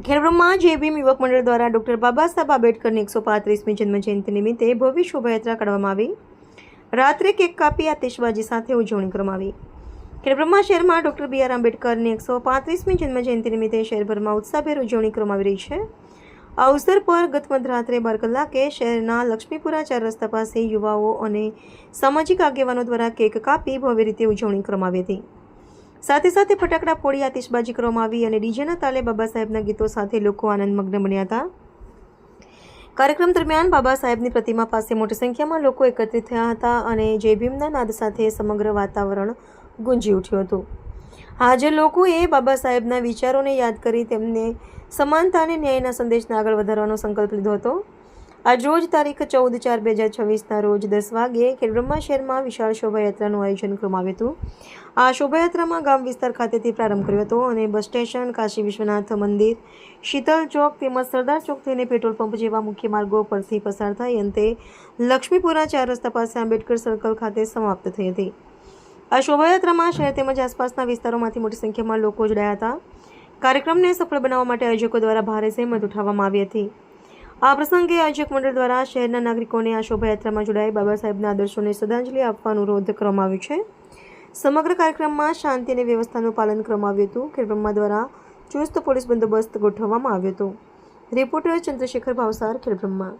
ખેડબ્રહ્મા જય ભીમ યુવક મંડળ દ્વારા ડૉક્ટર બાબા સાહેબ આંબેડકરની 135મી જન્મજયંતિ નિમિત્તે ભવ્ય શોભાયાત્રા કાઢવામાં આવી। રાત્રે કેક કાપી આતિશબાજી સાથે ઉજવણી કરવામાં આવી। ખેડબ્રહ્મા શહેરમાં ડૉક્ટર બી આર આંબેડકરની 135મી જન્મજયંતિ નિમિત્તે શહેરભરમાં ઉત્સાહભેર ઉજવણી કરવામાં આવી રહી છે। આ અવસર પર ગત મધરાત્રે 12 કલાકે શહેરના લક્ષ્મીપુરા 4 રસ્તા પાસે યુવાઓ અને સામાજિક આગેવાનો દ્વારા કેક કાપી ભવ્ય રીતે ઉજવણી કરવામાં આવી હતી। સાથે સાથે ફટાકડા ફોડી આતિશબાજી કરવામાં આવી અને ડીજેના તાલે બાબા સાહેબના ગીતો સાથે લોકો આનંદમગ્ન બન્યા હતા। કાર્યક્રમ દરમિયાન બાબા સાહેબની પ્રતિમા પાસે મોટી સંખ્યામાં લોકો એકત્રિત થયા હતા અને જય ભીમના નાદ સાથે સમગ્ર વાતાવરણ ગુંજી ઉઠ્યું હતું। હાજર લોકોએ બાબા સાહેબના વિચારોને યાદ કરી તેમને સમાનતા અને ન્યાયના સંદેશને આગળ વધારવાનો સંકલ્પ લીધો હતો। આજ રોજ તારીખ 14/4/2026ના રોજ 10 વાગ્યે ખેડબ્રહ્મા શહેરમાં વિશાળ શોભાયાત્રાનું આયોજન કરવામાં આવ્યું હતું। આ શોભાયાત્રામાં ગામ વિસ્તાર ખાતેથી પ્રારંભ કર્યો હતો અને બસ સ્ટેશન, કાશી વિશ્વનાથ મંદિર, શીતલ ચોક તેમજ સરદાર ચોક થઈને પેટ્રોલ પંપ જેવા મુખ્ય માર્ગો પરથી પસાર થઈ અંતે લક્ષ્મીપુરા 4 રસ્તા પાસે આંબેડકર સર્કલ ખાતે સમાપ્ત થઈ હતી। આ શોભાયાત્રામાં શહેર તેમજ આસપાસના વિસ્તારોમાંથી મોટી સંખ્યામાં લોકો જોડાયા હતા। કાર્યક્રમને સફળ બનાવવા માટે આયોજકો દ્વારા ભારે જહેમત ઉઠાવવામાં આવી હતી। આ પ્રસંગે આયોજક મંડળ દ્વારા શહેરના નાગરિકોને આ શોભાયાત્રામાં જોડાઈ બાબા સાહેબના આદર્શોને શ્રદ્ધાંજલિ આપવા અનુરોધ કરવામાં આવ્યો છે। સમગ્ર કાર્યક્રમમાં શાંતિ અને વ્યવસ્થાનું પાલન કરવામાં આવ્યું હતું। ખેડબ્રહ્મા દ્વારા ચુસ્ત પોલીસ બંદોબસ્ત ગોઠવવામાં આવ્યો હતો। રિપોર્ટર ચંદ્રશેખર ભાવસાર, ખેડબ્રહ્મા।